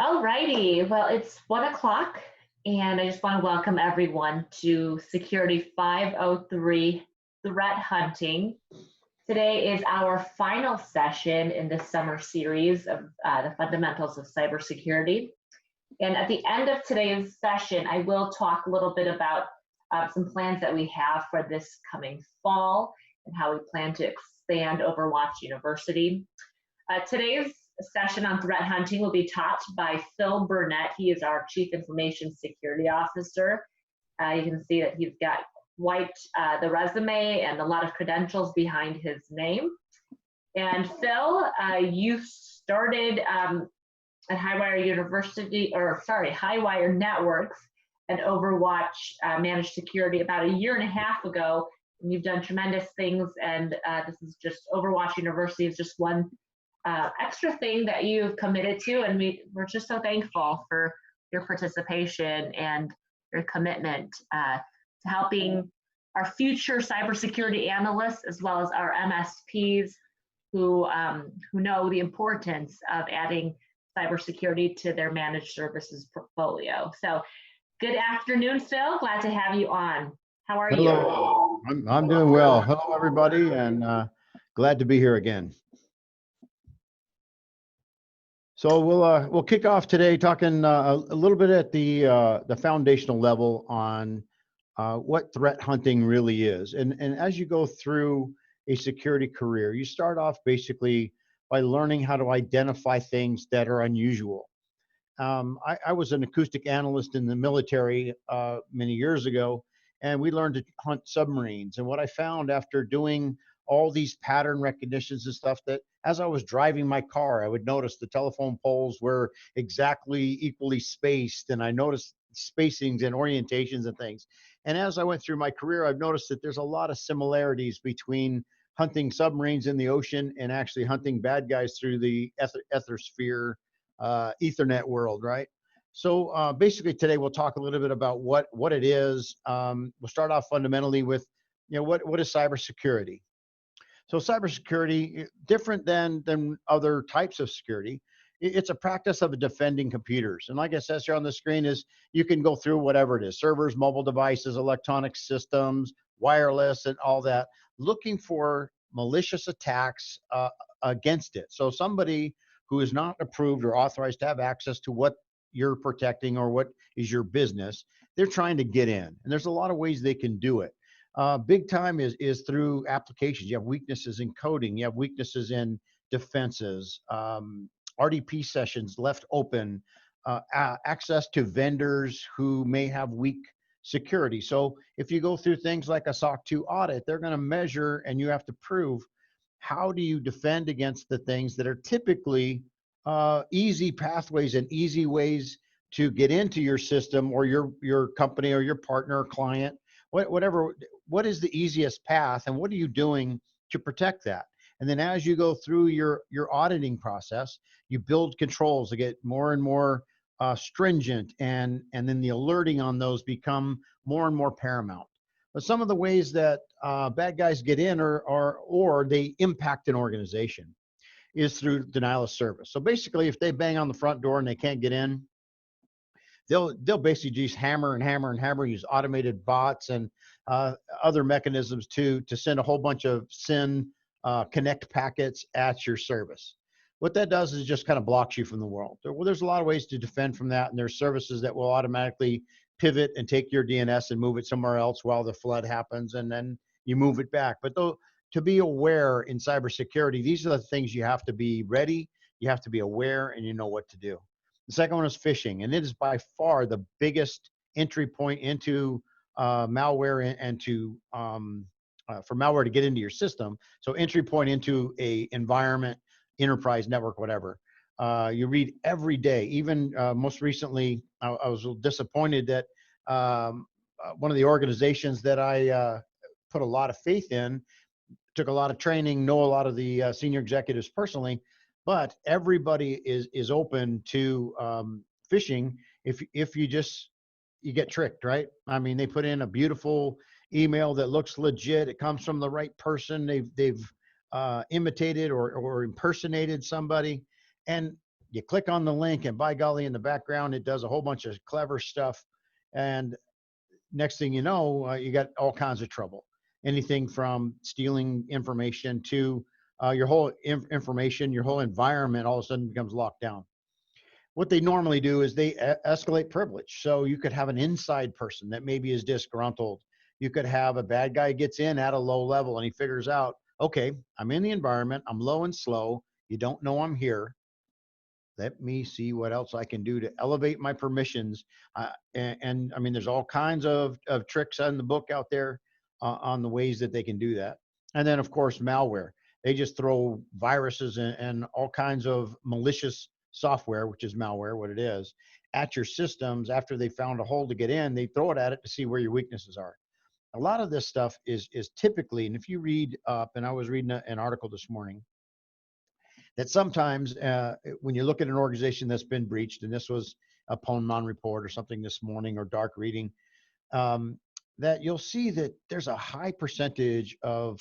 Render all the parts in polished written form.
Alrighty, well, it's 1 o'clock, and I just want to welcome everyone to Security 503 Threat Hunting. Today is our final session in this summer series of the fundamentals of cybersecurity. And at the end of today's session, I will talk a little bit about some plans that we have for this coming fall and how we plan to expand Overwatch University. Today's session on threat hunting will be taught by Phil Burnett. He is our Chief Information Security Officer. You can see that he's got quite the resume and a lot of credentials behind his name. And Phil, you started at Highwire University, or sorry, Highwire Networks and Overwatch Managed Security about a year and a half ago. And you've done tremendous things, and this is just Overwatch University is just one extra thing that you've committed to, and we're just so thankful for your participation and your commitment to helping our future cybersecurity analysts as well as our MSPs who know the importance of adding cybersecurity to their managed services portfolio. So good afternoon, Phil. Glad to have you on. How are you? Hello. I'm doing well. Hello, everybody, and glad to be here again. So we'll kick off today talking a little bit at the foundational level on what threat hunting really is. And as you go through a security career, you start off basically by learning how to identify things that are unusual. I was an acoustic analyst in the military many years ago, and we learned to hunt submarines. And what I found after doing all these pattern recognitions and stuff, that as I was driving my car, I would notice the telephone poles were exactly equally spaced, and I noticed spacings and orientations and things. And as I went through my career, I've noticed that there's a lot of similarities between hunting submarines in the ocean and actually hunting bad guys through the ethersphere, Ethernet world, right? So basically today we'll talk a little bit about what it is. We'll start off fundamentally with, what is cybersecurity? So cybersecurity, different than other types of security, it's a practice of defending computers. And like it says here on the screen is you can go through whatever it is, servers, mobile devices, electronic systems, wireless, and all that, looking for malicious attacks against it. So somebody who is not approved or authorized to have access to what you're protecting or what is your business, they're trying to get in. And there's a lot of ways they can do it. Big time is through applications. You have weaknesses in coding. You have weaknesses in defenses, RDP sessions left open, access to vendors who may have weak security. So if you go through things like a SOC 2 audit, they're going to measure, and you have to prove how do you defend against the things that are typically easy pathways and easy ways to get into your system or your company or your partner or client, whatever. What is the easiest path, and what are you doing to protect that? And then as you go through your auditing process, you build controls to get more and more stringent, and then the alerting on those become more and more paramount. But some of the ways that bad guys get in or they impact an organization is through denial of service. So basically, if they bang on the front door and they can't get in, they'll basically just hammer and hammer and hammer, use automated bots and other mechanisms to send a whole bunch of SYN connect packets at your service. What that does is just kind of blocks you from the world. Well, there's a lot of ways to defend from that, and there's services that will automatically pivot and take your DNS and move it somewhere else while the flood happens, and then you move it back. But though, to be aware in cybersecurity, these are the things you have to be ready, you have to be aware, and you know what to do. The second one is phishing, and it is by far the biggest entry point into malware and to for malware to get into your system. So entry point into a environment, enterprise, network, whatever. You read every day. Even most recently, I was a little disappointed that one of the organizations that I put a lot of faith in, took a lot of training, know a lot of the senior executives personally, but everybody is open to phishing if you get tricked, right? I mean, they put in a beautiful email that looks legit. It comes from the right person. They've imitated or impersonated somebody, and you click on the link, and by golly, in the background, it does a whole bunch of clever stuff. And next thing you know, you got all kinds of trouble. Anything from stealing information to your whole information, your whole environment all of a sudden becomes locked down. What they normally do is they escalate privilege. So you could have an inside person that maybe is disgruntled. You could have a bad guy gets in at a low level and he figures out, okay, I'm in the environment, I'm low and slow, you don't know I'm here. Let me see what else I can do to elevate my permissions. And I mean, there's all kinds of tricks in the book out there on the ways that they can do that. And then, of course, malware. They just throw viruses and all kinds of malicious software, which is malware, what it is, at your systems. After they found a hole to get in, they throw it at it to see where your weaknesses are. A lot of this stuff is typically, and if you read up, and I was reading an article this morning, that sometimes when you look at an organization that's been breached, and this was a Pwnman report or something this morning, or dark reading, that you'll see that there's a high percentage of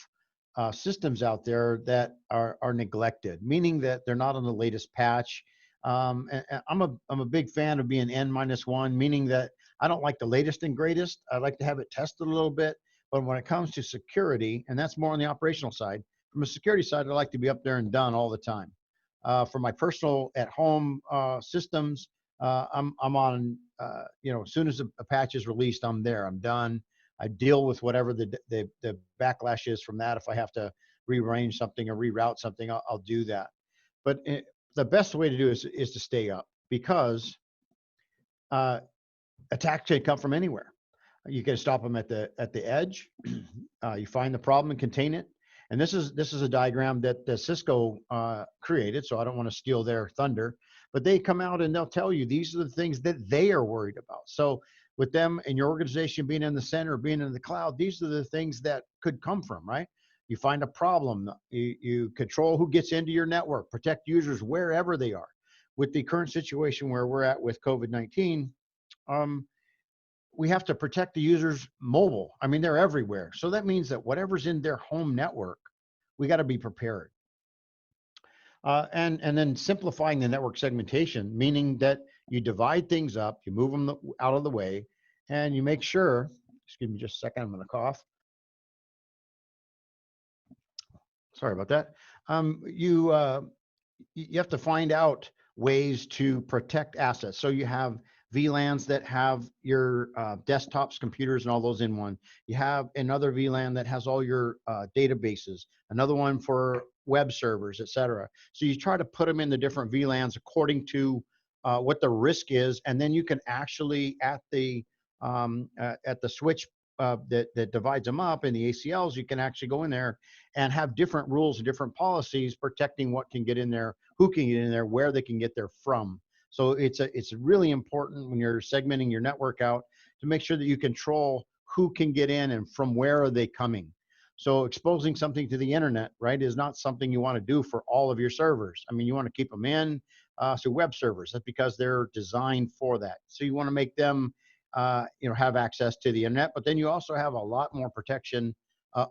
systems out there that are neglected, meaning that they're not on the latest patch. And I'm a big fan of being N-1, meaning that I don't like the latest and greatest. I like to have it tested a little bit. But when it comes to security, and that's more on the operational side, from a security side, I like to be up there and done all the time. For my personal at-home systems, I'm on, as soon as a patch is released, I'm there, I'm done. I deal with whatever the backlash is from that. If I have to rearrange something or reroute something, I'll do that. But the best way to do is to stay up, because attacks can come from anywhere. You can stop them at the edge. You find the problem and contain it. And this is a diagram that Cisco created, so I don't want to steal their thunder, but they come out and they'll tell you these are the things that they are worried about. So with them and your organization being in the center, being in the cloud, these are the things that could come from, right? You find a problem, you control who gets into your network, protect users wherever they are. With the current situation where we're at with COVID-19, we have to protect the users mobile. I mean, they're everywhere. So that means that whatever's in their home network, we got to be prepared. And then simplifying the network segmentation, meaning that you divide things up, you move them out of the way, and you make sure, excuse me just a second, I'm going to cough. Sorry about that. You have to find out ways to protect assets. So you have VLANs that have your desktops, computers, and all those in one. You have another VLAN that has all your databases, another one for web servers, et cetera. So you try to put them in the different VLANs according to what the risk is, and then you can actually at the switch that divides them up in the ACLs, you can actually go in there and have different rules and different policies protecting what can get in there, who can get in there, where they can get there from. So it's really important when you're segmenting your network out to make sure that you control who can get in and from where are they coming. So exposing something to the internet, right, is not something you want to do for all of your servers. I mean, you want to keep them in. So web servers, that's because they're designed for that. So you want to make them have access to the internet, but then you also have a lot more protection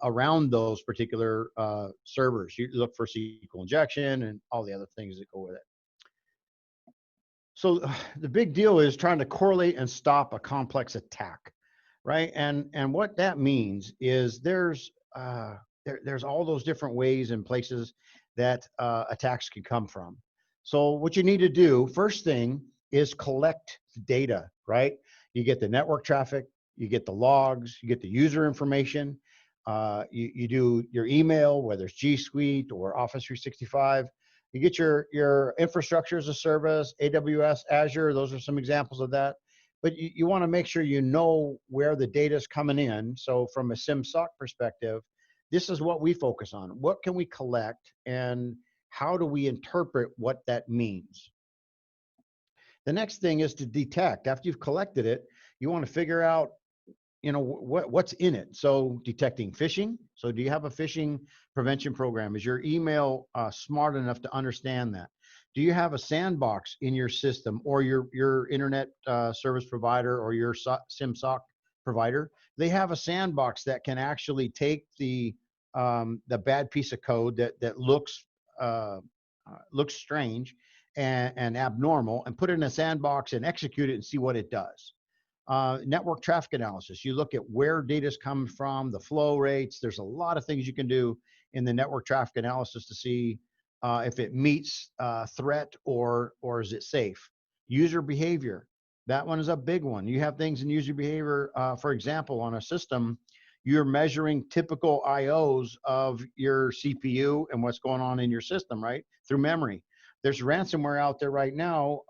around those particular servers. You look for SQL injection and all the other things that go with it. So the big deal is trying to correlate and stop a complex attack, right? And what that means is there's all those different ways and places that attacks can come from. So what you need to do, first thing, is collect data, right? You get the network traffic, you get the logs, you get the user information, you do your email, whether it's G Suite or Office 365. You get your infrastructure as a service, AWS, Azure, those are some examples of that. But you want to make sure you know where the data is coming in. So from a SIM-SOC perspective, this is what we focus on. What can we collect and how do we interpret what that means? The next thing is to detect. After you've collected it, you want to figure out what's in it. So detecting phishing. So do you have a phishing prevention program? Is your email smart enough to understand that? Do you have a sandbox in your system or your internet service provider or your SIM-SOC provider? They have a sandbox that can actually take the bad piece of code that looks strange and abnormal and put it in a sandbox and execute it and see what it does. Network traffic analysis. You look at where data's coming from, the flow rates. There's a lot of things you can do in the network traffic analysis to see if it meets threat or is it safe. User behavior. That one is a big one. You have things in user behavior, for example, on a system, you're measuring typical IOs of your CPU and what's going on in your system, right? Through memory. There's ransomware out there right now,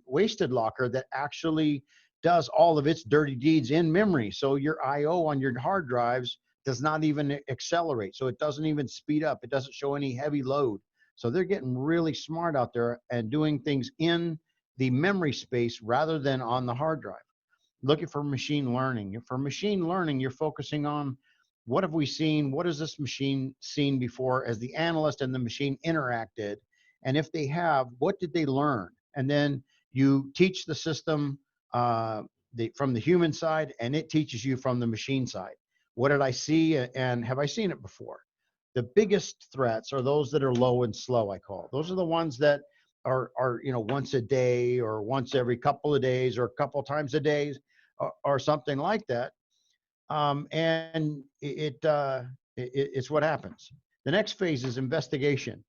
Wasted Locker, that actually does all of its dirty deeds in memory. So your IO on your hard drives does not even accelerate. So it doesn't even speed up. It doesn't show any heavy load. So they're getting really smart out there and doing things in the memory space rather than on the hard drive. Looking for machine learning. For machine learning, you're focusing on what have we seen? What has this machine seen before as the analyst and the machine interacted? And if they have, what did they learn? And then you teach the system from the human side, and it teaches you from the machine side. What did I see, and have I seen it before? The biggest threats are those that are low and slow, I call. Those are the ones that are once a day or once every couple of days or a couple of times a day or something like that. And it's what happens. The next phase is investigation.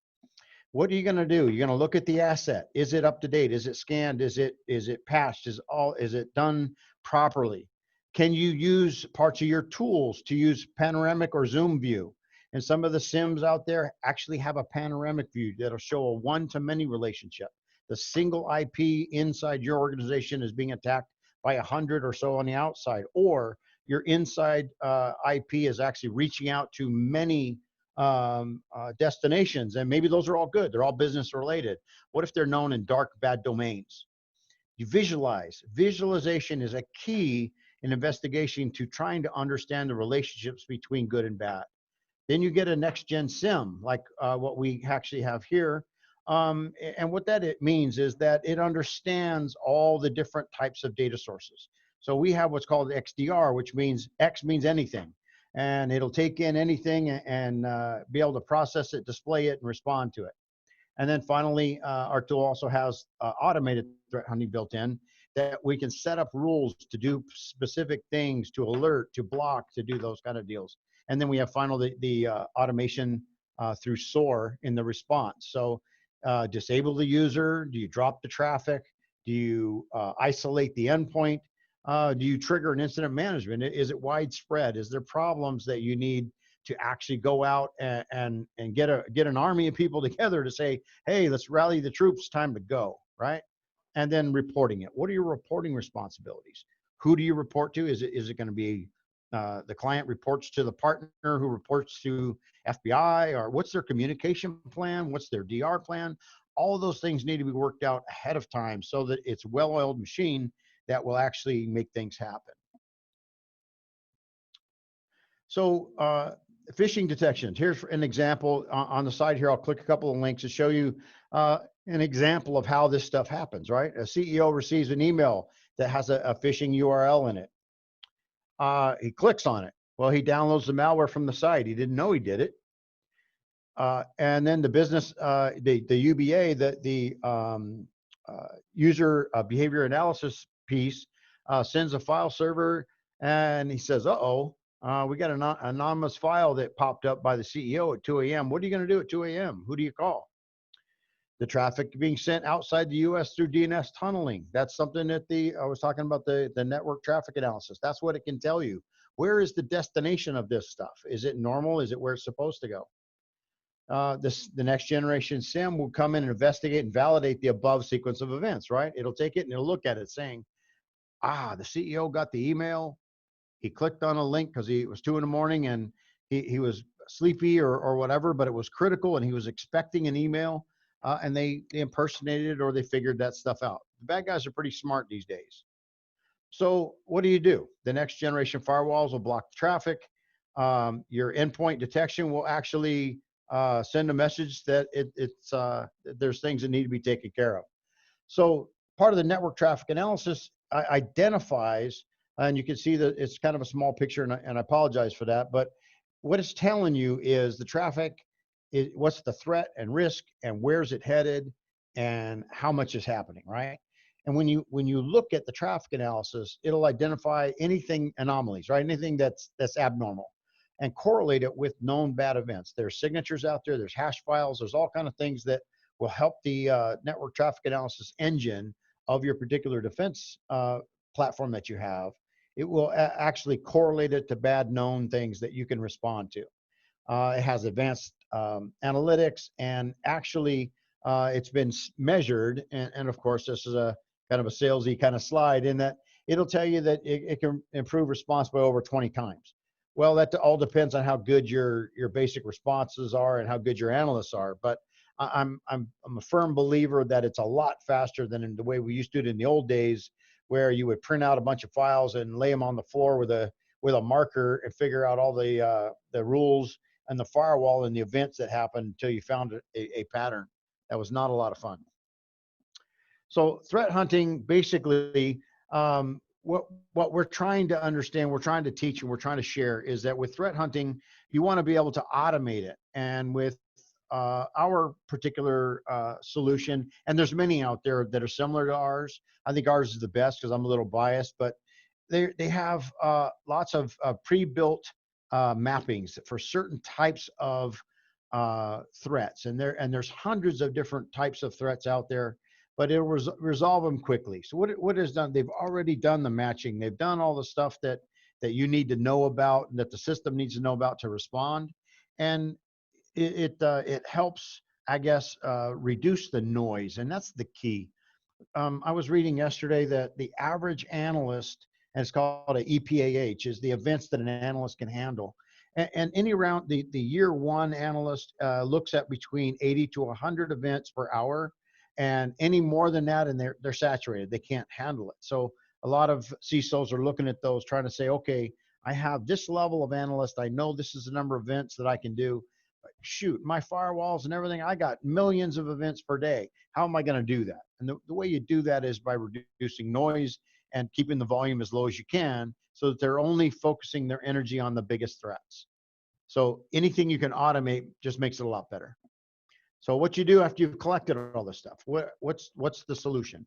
What are you going to do? You're going to look at the asset. Is it up to date? Is it scanned? Is it patched? Is it done properly? Can you use parts of your tools to use panoramic or zoom view? And some of the SIMs out there actually have a panoramic view that'll show a one-to-many relationship. The single IP inside your organization is being attacked by 100 or so on the outside, or your inside IP is actually reaching out to many destinations, and maybe those are all good. They're all business related. What if they're known in dark, bad domains? You visualize. Visualization is a key in investigation to trying to understand the relationships between good and bad. Then you get a next gen SIM, like what we actually have here. And what that it means is that it understands all the different types of data sources. So we have what's called XDR, which means X means anything. And it'll take in anything and be able to process it, display it, and respond to it. And then finally, our tool also has automated threat hunting built in, that we can set up rules to do specific things, to alert, to block, to do those kind of deals. And then we have finally the automation through SOAR in the response. So disable the user, do you drop the traffic? Do you isolate the endpoint? Do you trigger an incident management? Is it widespread? Is there problems that you need to actually go out and get an army of people together to say, hey, let's rally the troops, time to go, right? And then reporting it. What are your reporting responsibilities? Who do you report to? Is it going to be the client reports to the partner who reports to FBI, or what's their communication plan? What's their DR plan? All of those things need to be worked out ahead of time so that it's a well-oiled machine that will actually make things happen. So phishing detections. Here's an example on the side here. I'll click a couple of links to show you an example of how this stuff happens, right? A CEO receives an email that has a phishing URL in it. He clicks on it. Well, he downloads the malware from the site. He didn't know he did it. And then the business, the UBA, the user behavior analysis piece, sends a file server, and he says, uh-oh, we got an anonymous file that popped up by the CEO at 2 a.m. What are you going to do at 2 a.m.? Who do you call? The traffic being sent outside the U.S. through DNS tunneling. That's something that I was talking about, the network traffic analysis. That's what it can tell you. Where is the destination of this stuff? Is it normal? Is it where it's supposed to go? The next generation SIM will come in and investigate and validate the above sequence of events, right? It'll take it and it'll look at it saying, the CEO got the email. He clicked on a link because it was 2 a.m. and he was sleepy or whatever, but it was critical and he was expecting an email. And they impersonated it or they figured that stuff out. The bad guys are pretty smart these days. So what do? The next generation firewalls will block the traffic. Your endpoint detection will actually send a message that there's things that need to be taken care of. So part of the network traffic analysis identifies, and you can see that it's kind of a small picture, and I apologize for that, but what it's telling you is the traffic, what's the threat and risk and where's it headed, and how much is happening, right? And when you look at the traffic analysis, it'll identify anything anomalies, right? Anything that's abnormal, and correlate it with known bad events. There's signatures out there, there's hash files, there's all kind of things that will help the network traffic analysis engine of your particular defense platform that you have. It will actually correlate it to bad known things that you can respond to. It has advanced analytics, and actually it's been measured. And of course, this is a kind of a salesy kind of slide in that it'll tell you that it can improve response by over 20 times. Well, that all depends on how good your basic responses are and how good your analysts are. But I'm a firm believer that it's a lot faster than in the way we used to do it in the old days, where you would print out a bunch of files and lay them on the floor with a marker and figure out all the rules and the firewall and the events that happened until you found a pattern. That was not a lot of fun. So threat hunting, basically, what we're trying to understand, we're trying to teach, and we're trying to share is that with threat hunting, you want to be able to automate it. And with our particular solution, and there's many out there that are similar to ours. I think ours is the best because I'm a little biased, but they have lots of pre-built mappings for certain types of threats, and there's hundreds of different types of threats out there, but it'll resolve them quickly. So what is done? They've already done the matching. They've done all the stuff that you need to know about and that the system needs to know about to respond, and it helps, I guess, reduce the noise, and that's the key. I was reading yesterday that the average analyst, and it's called a EPAH, is the events that an analyst can handle. And any around the year one analyst looks at between 80 to 100 events per hour, and any more than that, and they're saturated. They can't handle it. So a lot of CISOs are looking at those, trying to say, okay, I have this level of analyst. I know this is the number of events that I can do. Shoot, my firewalls and everything, I got millions of events per day. How am I going to do that? And the way you do that is by reducing noise and keeping the volume as low as you can, so that they're only focusing their energy on the biggest threats. So anything you can automate just makes it a lot better. So what you do after you've collected all this stuff, what's the solution?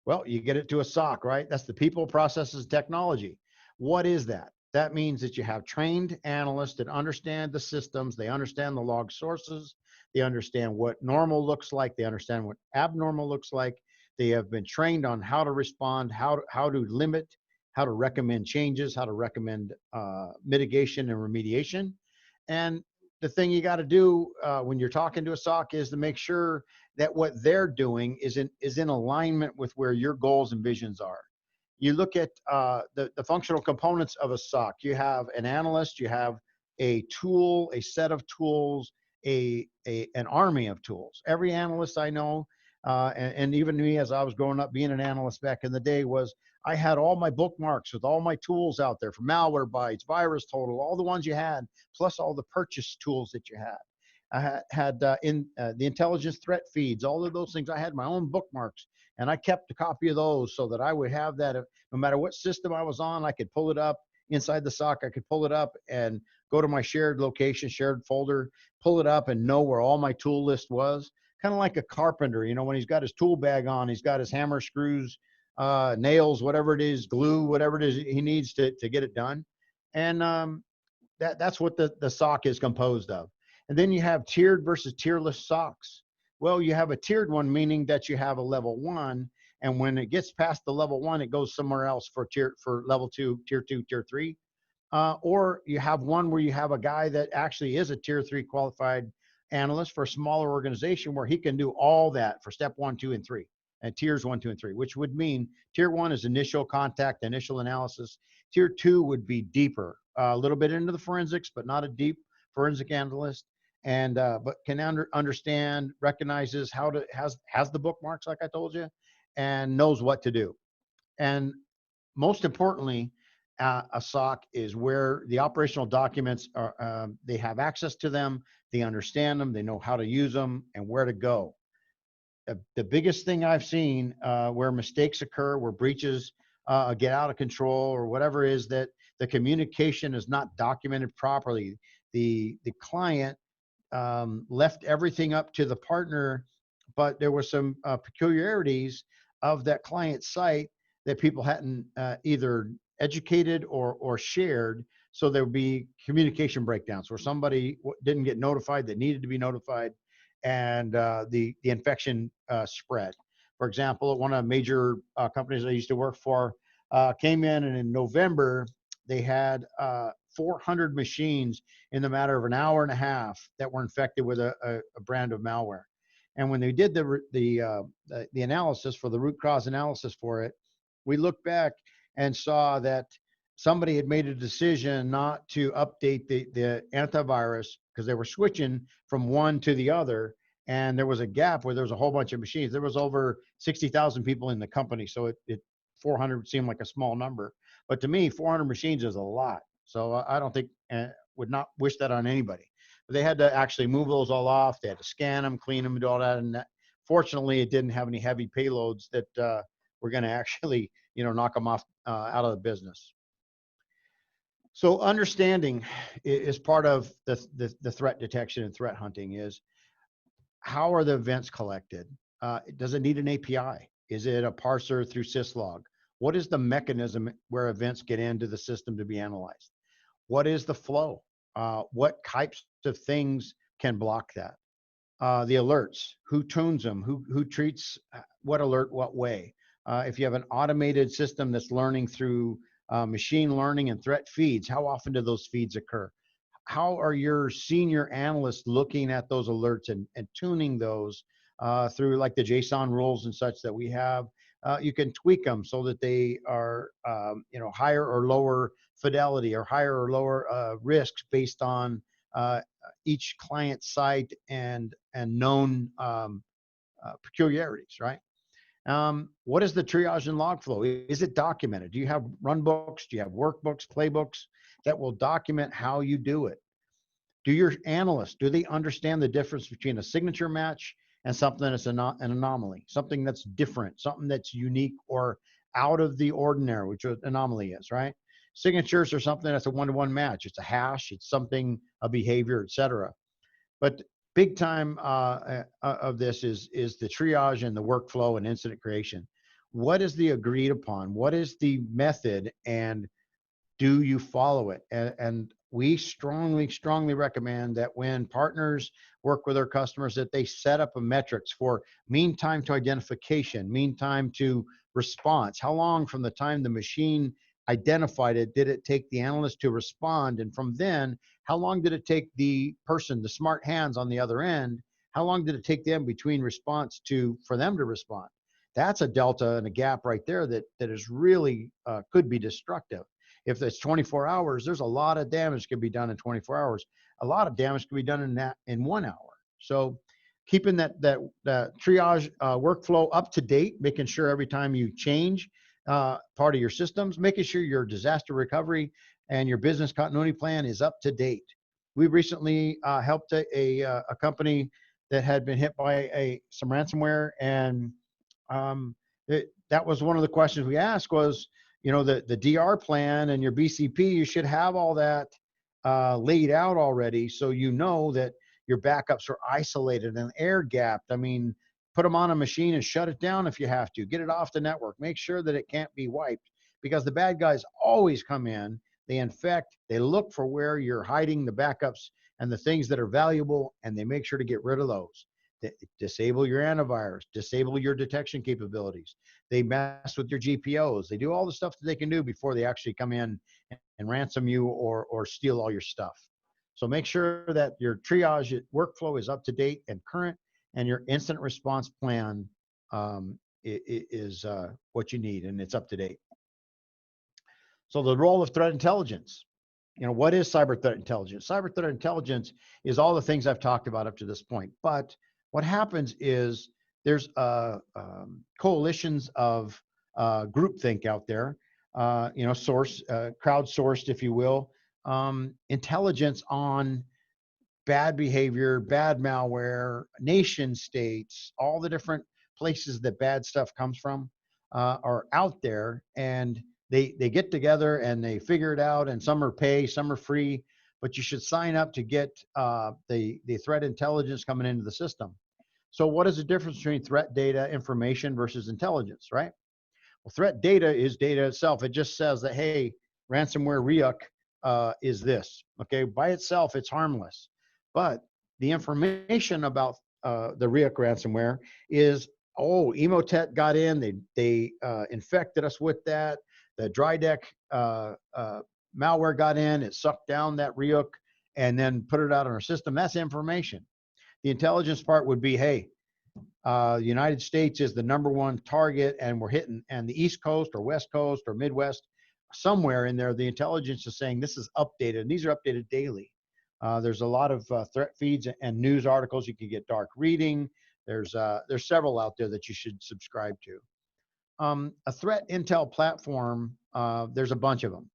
Well, you get it to a SOC, right? That's the people, processes, technology. What is that? That means that you have trained analysts that understand the systems, they understand the log sources, they understand what normal looks like, they understand what abnormal looks like. They have been trained on how to respond, how to limit, how to recommend changes, how to recommend mitigation and remediation. And the thing you got to do when you're talking to a SOC is to make sure that what they're doing is in alignment with where your goals and visions are. You look at the functional components of a SOC. You have an analyst, you have a tool, a set of tools, an army of tools. Every analyst I know, and even me as I was growing up being an analyst back in the day, was I had all my bookmarks with all my tools out there, from Malwarebytes, VirusTotal, all the ones you had, plus all the purchase tools that you had. I had the intelligence threat feeds, all of those things. I had my own bookmarks, and I kept a copy of those so that I would have that. No matter what system I was on, I could pull it up inside the SOC. I could pull it up and go to my shared location, shared folder, pull it up and know where all my tool list was. Kind of like a carpenter, you know, when he's got his tool bag on, he's got his hammer, screws, nails, whatever it is, glue, whatever it is he needs to get it done. And that's what the SOC is composed of. And then you have tiered versus tierless SOCs. Well, you have a tiered one, meaning that you have a level 1, and when it gets past the level 1, it goes somewhere else for level 2, tier 2, tier 3. Or you have one where you have a guy that actually is a tier 3 qualified analyst for a smaller organization, where he can do all that for step 1, 2, and 3, and tiers 1, 2, and 3, which would mean tier 1 is initial contact, initial analysis. Tier 2 would be deeper, a little bit into the forensics, but not a deep forensic analyst. And but can understand, recognizes how to has the bookmarks, like I told you, and knows what to do. And most importantly, a SOC is where the operational documents are. They have access to them, they understand them, they know how to use them and where to go. The biggest thing I've seen where mistakes occur, where breaches get out of control, or whatever, is that the communication is not documented properly. The client left everything up to the partner, but there were some peculiarities of that client site that people hadn't either educated or shared. So there would be communication breakdowns where somebody didn't get notified that needed to be notified, and the infection spread. For example, one of the major companies I used to work for came in, and in November they had 400 machines in the matter of an hour and a half that were infected with a brand of malware. And when they did the analysis for the root cause analysis for it, we looked back and saw that somebody had made a decision not to update the antivirus because they were switching from one to the other. And there was a gap where there was a whole bunch of machines. There was over 60,000 people in the company. So 400 seemed like a small number. But to me, 400 machines is a lot. So I don't think, would not wish that on anybody. But they had to actually move those all off. They had to scan them, clean them, and do all that. And fortunately, it didn't have any heavy payloads that were going to actually, knock them off out of the business. So understanding is part of the threat detection and threat hunting. Is how are the events collected? Does it need an API? Is it a parser through syslog? What is the mechanism where events get into the system to be analyzed? What is the flow? What types of things can block that? The alerts, who tunes them, who treats what alert what way? If you have an automated system that's learning through machine learning and threat feeds, how often do those feeds occur? How are your senior analysts looking at those alerts and tuning those through like the JSON rules and such that we have? You can tweak them so that they are, higher or lower fidelity or higher or lower risks based on each client site and known peculiarities, right? What is the triage and log flow? Is it documented? Do you have run books? Do you have workbooks, playbooks that will document how you do it? Do your analysts, do they understand the difference between a signature match and something that's an anomaly, something that's different, something that's unique or out of the ordinary, which an anomaly is, right? Signatures are something that's a one-to-one match. It's a hash, it's something, a behavior, etc. But big time of this is the triage and the workflow and incident creation. What is the agreed upon? What is the method, and do you follow it? And we strongly recommend that when partners work with their customers, that they set up a metrics for mean time to identification, mean time to response. How long from the time the machine identified it did it take the analyst to respond? And from then, how long did it take the person, the smart hands on the other end, how long did it take them between response for them to respond? That's a delta and a gap right there that is really could be destructive. If it's 24 hours, there's a lot of damage can be done in 24 hours. A lot of damage can be done in 1 hour. So keeping that triage workflow up to date, making sure every time you change part of your systems, making sure your disaster recovery and your business continuity plan is up to date. We recently helped a company that had been hit by some ransomware, and that was one of the questions we asked was, the DR plan and your BCP, you should have all that laid out already, so you know that your backups are isolated and air gapped. I mean, put them on a machine and shut it down if you have to. Get it off the network. Make sure that it can't be wiped, because the bad guys always come in, they infect, they look for where you're hiding the backups and the things that are valuable, and they make sure to get rid of those. Disable your antivirus, disable your detection capabilities. They mess with your GPOs. They do all the stuff that they can do before they actually come in and ransom you or steal all your stuff. So make sure that your triage workflow is up to date and current, and your incident response plan is what you need, and it's up to date. So the role of threat intelligence. What is cyber threat intelligence? Cyber threat intelligence is all the things I've talked about up to this point. But what happens is there's coalitions of groupthink out there, crowdsourced, if you will, intelligence on bad behavior, bad malware, nation states, all the different places that bad stuff comes from are out there, and they get together and they figure it out, and some are pay, some are free, but you should sign up to get the threat intelligence coming into the system. So what is the difference between threat data, information versus intelligence, right? Well, threat data is data itself. It just says that, hey, ransomware REUC is this. Okay, by itself, it's harmless. But the information about the REUC ransomware is, oh, Emotet got in, they infected us with that. The DryDeck malware got in, it sucked down that REUC and then put it out on our system. That's information. The intelligence part would be, hey, the United States is the #1 target, and we're hitting, and the East Coast or West Coast or Midwest, somewhere in there, the intelligence is saying this is updated, and these are updated daily. There's a lot of threat feeds and news articles. You can get dark reading. There's several out there that you should subscribe to. A threat intel platform, there's a bunch of them.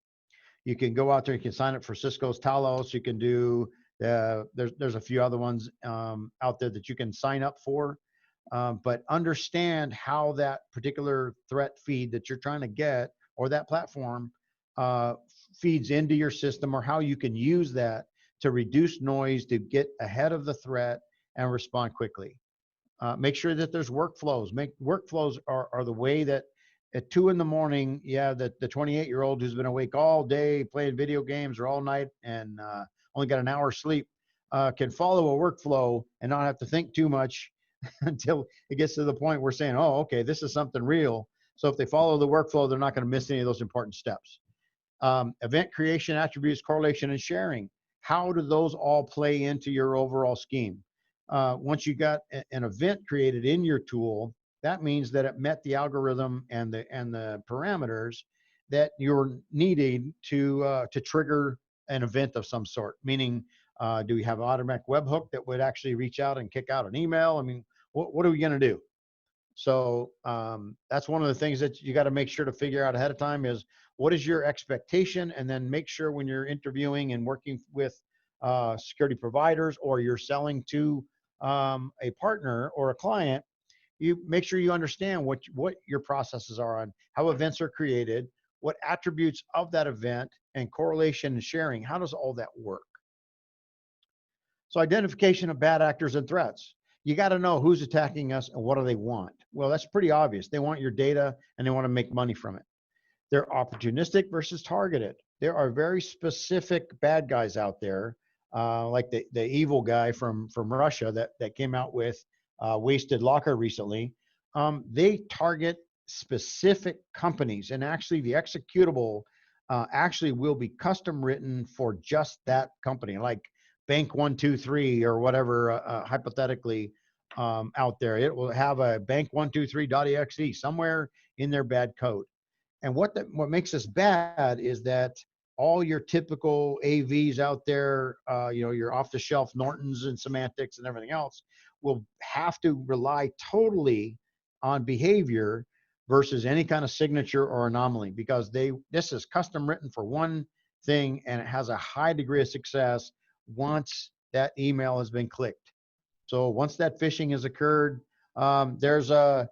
You can go out there, you can sign up for Cisco's Talos. You can do, there's a few other ones out there that you can sign up for. But understand how that particular threat feed that you're trying to get, or that platform, feeds into your system, or how you can use that to reduce noise, to get ahead of the threat and respond quickly. Make sure that there's workflows. Workflows are the way that at 2 in the morning, yeah, the 28-year-old who's been awake all day playing video games or all night and only got an hour sleep can follow a workflow and not have to think too much until it gets to the point where saying, oh, okay, this is something real. So if they follow the workflow, they're not going to miss any of those important steps. Event creation, attributes, correlation, and sharing. How do those all play into your overall scheme? Once you got an event created in your tool, that means that it met the algorithm and the parameters that you're needing to trigger an event of some sort. Meaning, do we have an automatic webhook that would actually reach out and kick out an email? I mean, what are we going to do? So that's one of the things that you got to make sure to figure out ahead of time is, what is your expectation? And then make sure when you're interviewing and working with security providers, or you're selling to a partner or a client, you make sure you understand what your processes are on how events are created, what attributes of that event, and correlation and sharing. How does all that work? So identification of bad actors and threats. You got to know who's attacking us and what do they want. Well, that's pretty obvious. They want your data and they want to make money from it. They're opportunistic versus targeted. There are very specific bad guys out there, like the evil guy from Russia that came out with Wasted Locker recently. They target specific companies, and actually the executable actually will be custom written for just that company, like Bank 123 or whatever, hypothetically out there. It will have a bank123.exe somewhere in their bad code. And what makes this bad is that all your typical AVs out there, your off-the-shelf Nortons and Semantics and everything else, will have to rely totally on behavior versus any kind of signature or anomaly, because this is custom written for one thing, and it has a high degree of success once that email has been clicked. So once that phishing has occurred, there's a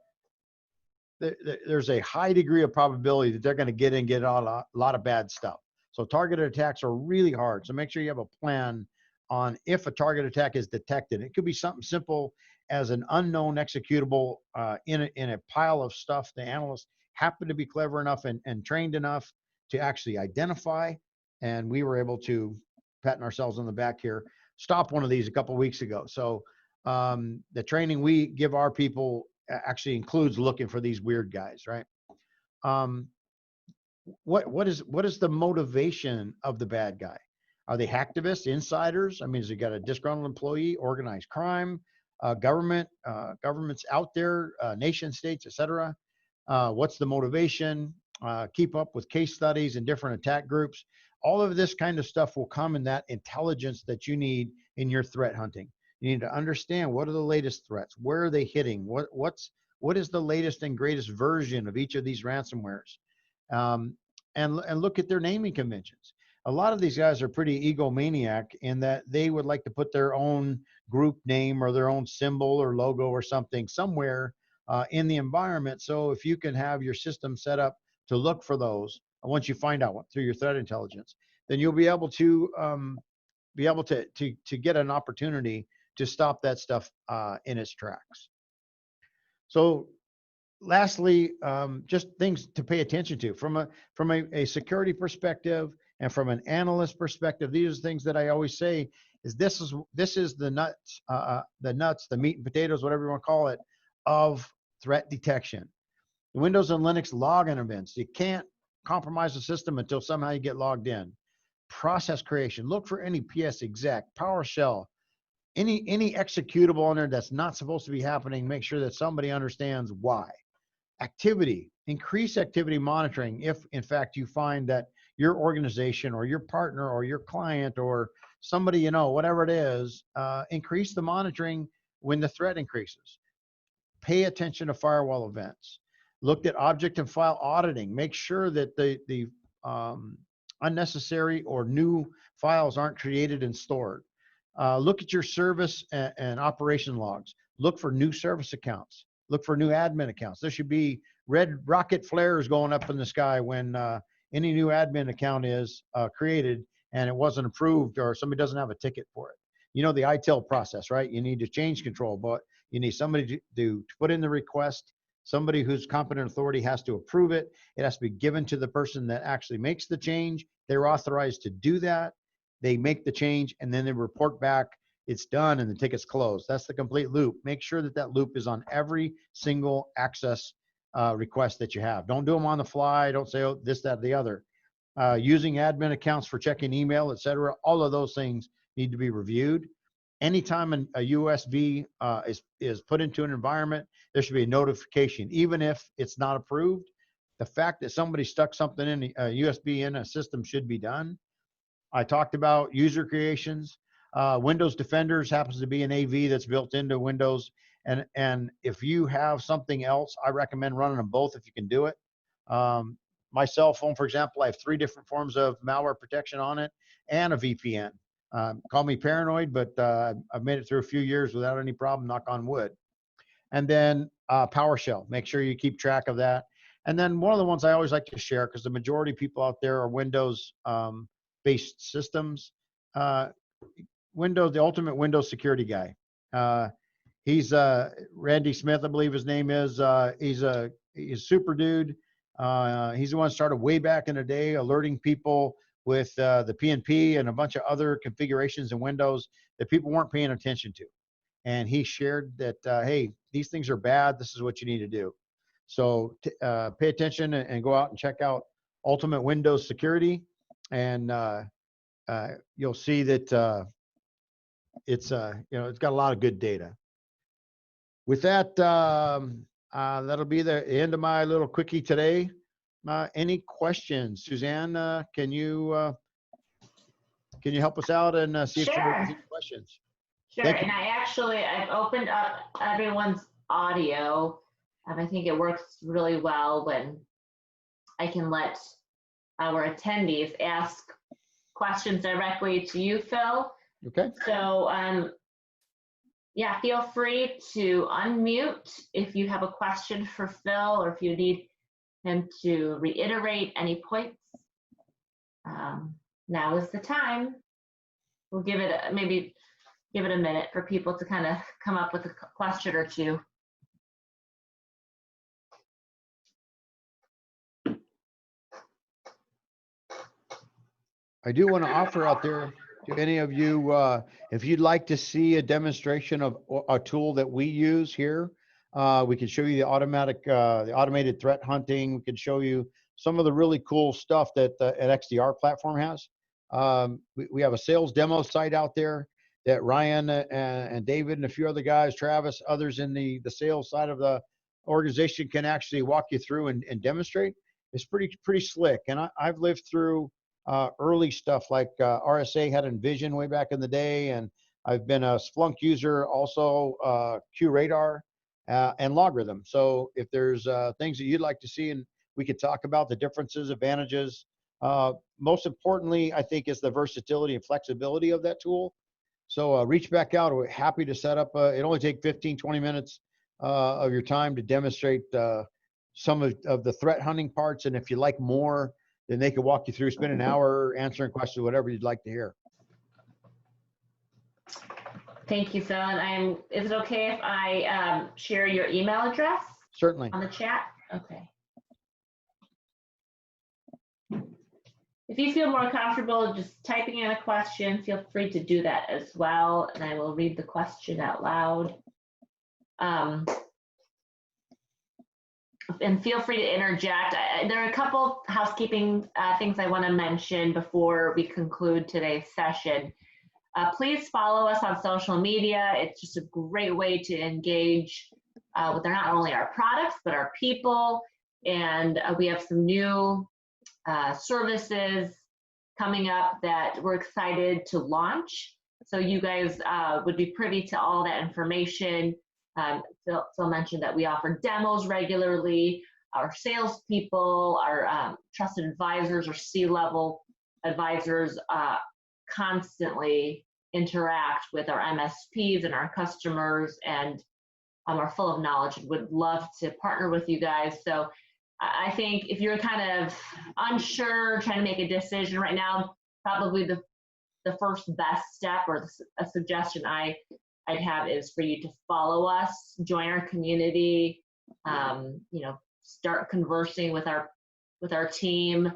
high degree of probability that they're going to get a lot of bad stuff. So targeted attacks are really hard. So make sure you have a plan on if a target attack is detected. It could be something simple as an unknown executable in a pile of stuff the analysts happen to be clever enough and trained enough to actually identify. And we were able to, patting ourselves on the back here, stop one of these a couple of weeks ago. So the training we give our people actually includes looking for these weird guys, right? What is the motivation of the bad guy? Are they hacktivists, insiders? I mean, has he got a disgruntled employee, organized crime, governments out there, nation states, etc.? What's the motivation? Keep up with case studies and different attack groups. All of this kind of stuff will come in that intelligence that you need in your threat hunting. You need to understand, what are the latest threats? Where are they hitting? What is the latest and greatest version of each of these ransomwares? And look at their naming conventions. A lot of these guys are pretty egomaniac in that they would like to put their own group name or their own symbol or logo or something somewhere in the environment. So if you can have your system set up to look for those, once you find out through your threat intelligence, then you'll be able to get an opportunity to stop that stuff in its tracks. So lastly, just things to pay attention to from a security perspective and from an analyst perspective. These are things that I always say is this is the nuts, the meat and potatoes, whatever you want to call it, of threat detection. Windows and Linux login events. You can't compromise the system until somehow you get logged in. Process creation. Look for any PS exec, PowerShell, any executable on there that's not supposed to be happening. Make sure that somebody understands why. Activity. Increase activity monitoring if, in fact, you find that your organization or your partner or your client or somebody, you know, whatever it is, increase the monitoring when the threat increases. Pay attention to firewall events. Looked at object and file auditing. Make sure that the unnecessary or new files aren't created and stored. Look at your service and operation logs. Look for new service accounts. Look for new admin accounts. There should be red rocket flares going up in the sky when any new admin account is created and it wasn't approved or somebody doesn't have a ticket for it. You know the ITIL process, right? You need to change control, but you need somebody to put in the request. Somebody who's competent authority has to approve it. It has to be given to the person that actually makes the change. They're authorized to do that. They make the change and then they report back it's done and the ticket's closed. That's the complete loop. Make sure that that loop is on every single access request that you have. Don't do them on the fly. Don't say, oh, this, that, or the other. Using admin accounts for checking email, et cetera. All of those things need to be reviewed. Anytime a USB is put into an environment, there should be a notification, even if it's not approved. The fact that somebody stuck something in a USB in a system should be done. I talked about user creations. Windows Defenders happens to be an AV that's built into Windows. And if you have something else, I recommend running them both if you can do it. My cell phone, for example, I have 3 different forms of malware protection on it and a VPN. Call me paranoid, but I've made it through a few years without any problem, knock on wood. And then PowerShell, make sure you keep track of that. And then one of the ones I always like to share, because the majority of people out there are Windows based systems. The ultimate Windows security guy. He's Randy Smith, I believe his name is. He's a super dude. He's the one that started way back in the day alerting people with the PNP and a bunch of other configurations in Windows that people weren't paying attention to. And he shared that, hey, these things are bad. This is what you need to do. So pay attention and go out and check out Ultimate Windows Security. And you'll see that it's got a lot of good data. With that, that'll be the end of my little quickie today. Any questions, Suzanne? Can you help us out and see if there's any questions? Sure. And I've opened up everyone's audio. I think it works really well when I can let our attendees ask questions directly to you, Phil. Okay. So, yeah, feel free to unmute if you have a question for Phil or if you need him to reiterate any points. Now is the time. We'll give it maybe give it a minute for people to kind of come up with a question or two. I do want to offer out there to any of you, if you'd like to see a demonstration of a tool that we use here, we can show you the automated threat hunting. We can show you some of the really cool stuff that an XDR platform has. We have a sales demo site out there that Ryan and David and a few other guys, Travis, others in the sales side of the organization can actually walk you through and demonstrate. It's pretty slick. And I've lived through early stuff like RSA had Envision way back in the day, and I've been a Splunk user, also QRadar and Logarithm. So if there's things that you'd like to see and we could talk about the differences, advantages, most importantly, I think is the versatility and flexibility of that tool. So reach back out. We're happy to set up. It only takes 15, 20 minutes of your time to demonstrate some of the threat hunting parts. And if you like more, then they can walk you through, spend an hour answering questions, whatever you'd like to hear. Thank you, Phil. And is it okay if I share your email address Certainly. on the chat? Okay. If you feel more comfortable just typing in a question, feel free to do that as well, and I will read the question out loud. And feel free to interject. There are a couple housekeeping things I want to mention before we conclude today's session. Please follow us on social media. It's just a great way to engage with not only our products, but our people. And we have some new services coming up that we're excited to launch. So you guys would be privy to all that information. Phil mentioned that we offer demos regularly. Our salespeople, our trusted advisors, or C-level advisors constantly interact with our MSPs and our customers, and are full of knowledge and would love to partner with you guys. So I think if you're kind of unsure, trying to make a decision right now, probably the first best step, or a suggestion I'd have, is for you to follow us, join our community, start conversing with our team,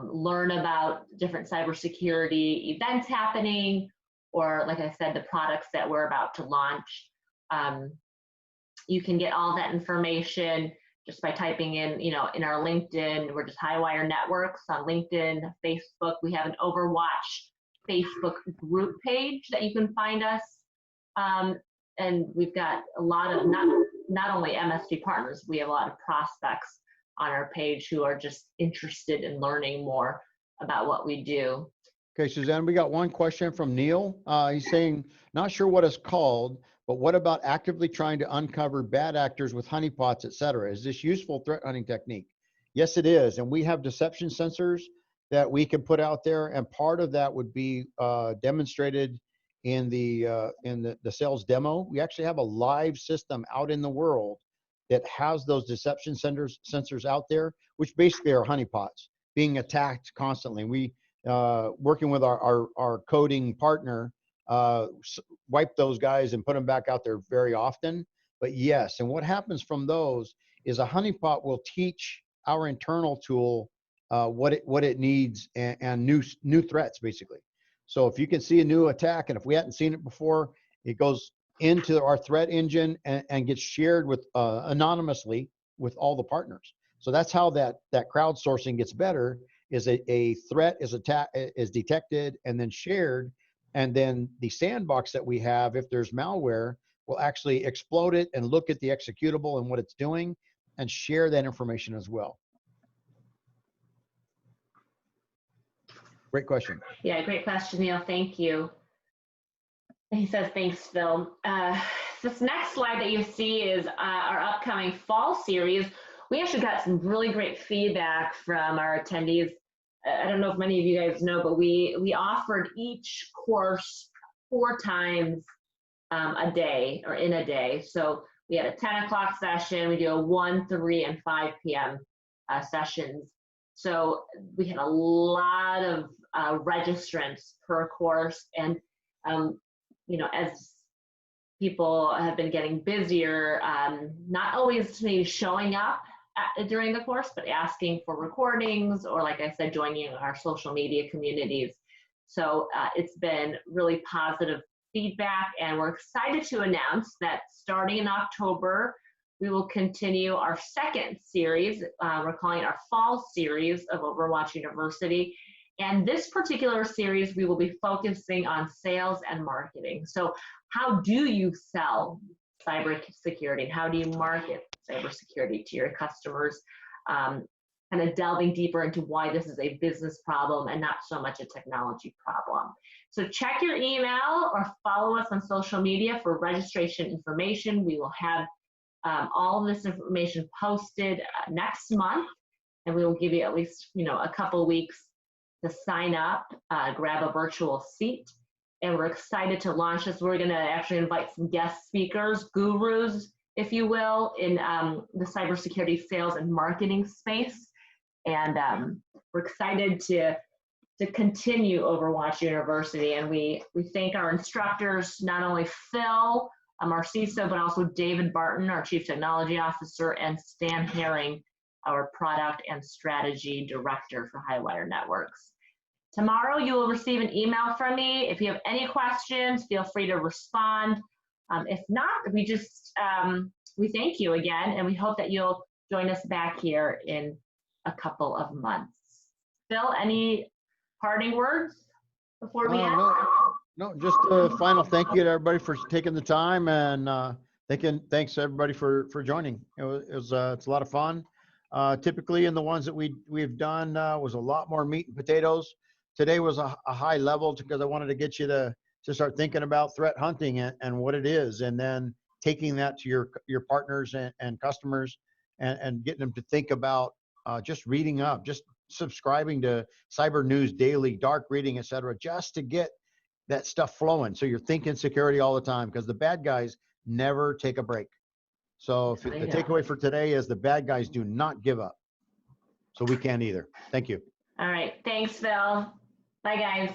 learn about different cybersecurity events happening, or like I said, the products that we're about to launch. You can get all that information just by typing in, in our LinkedIn. We're just Highwire Networks on LinkedIn, Facebook. We have an Overwatch Facebook group page that you can find us. And we've got a lot of not only MSP partners, we have a lot of prospects on our page who are just interested in learning more about what we do. Okay, Suzanne, we got one question from Neil. He's saying, not sure what it's called, but what about actively trying to uncover bad actors with honeypots, et cetera? Is this useful threat hunting technique? Yes, it is. And we have deception sensors that we can put out there. And part of that would be demonstrated in the sales demo. We actually have a live system out in the world that has those deception sensors out there, which basically are honeypots being attacked constantly. We, working with our coding partner, wipe those guys and put them back out there very often. But yes, and what happens from those is a honeypot will teach our internal tool what it needs, and new threats, basically. So if you can see a new attack, and if we hadn't seen it before, it goes into our threat engine and gets shared with anonymously with all the partners. So that's how that crowdsourcing gets better. Is a threat is detected and then shared, and then the sandbox that we have, if there's malware, will actually explode it and look at the executable and what it's doing and share that information as well. Great question. Yeah, great question, Neil. Thank you. He says, thanks, Phil. This next slide that you see is our upcoming fall series. We actually got some really great feedback from our attendees. I don't know if many of you guys know, but we offered each course 4 times a day, or in a day. So we had a 10 o'clock session. We do a 1, 3, and 5 p.m. Sessions. So we had a lot of registrants per course, and as people have been getting busier, not always maybe showing up during the course, but asking for recordings, or like I said, joining our social media communities. So it's been really positive feedback, and we're excited to announce that starting in October, we will continue our second series. We're calling it our fall series of Overwatch University. And this particular series, we will be focusing on sales and marketing. So how do you sell cybersecurity, and how do you market cybersecurity to your customers? Kind of delving deeper into why this is a business problem and not so much a technology problem. So check your email or follow us on social media for registration information. We will have all of this information posted next month, and we will give you at least a couple weeks to sign up, grab a virtual seat, and we're excited to launch this. We're going to actually invite some guest speakers, gurus, if you will, in the cybersecurity sales and marketing space, and we're excited to to continue Overwatch University. And we thank our instructors, not only Phil, our CISO, but also David Barton, our Chief Technology Officer, and Stan Herring, our Product and Strategy Director for Highwire Networks. Tomorrow you will receive an email from me. If you have any questions, feel free to respond. If not, we thank you again, and we hope that you'll join us back here in a couple of months. Phil, any parting words before we end? No, just a final thank you to everybody for taking the time, and thanks everybody for joining. It's a lot of fun. Typically in the ones that we've done was a lot more meat and potatoes. Today was a high level because I wanted to get you to start thinking about threat hunting and what it is, and then taking that to your partners and customers, and getting them to think about just reading up, just subscribing to Cyber News Daily, dark reading, etc., just to get that stuff flowing. So you're thinking security all the time, because the bad guys never take a break. So the takeaway for today is the bad guys do not give up. So we can't either. Thank you. All right. Thanks, Phil. Bye, guys.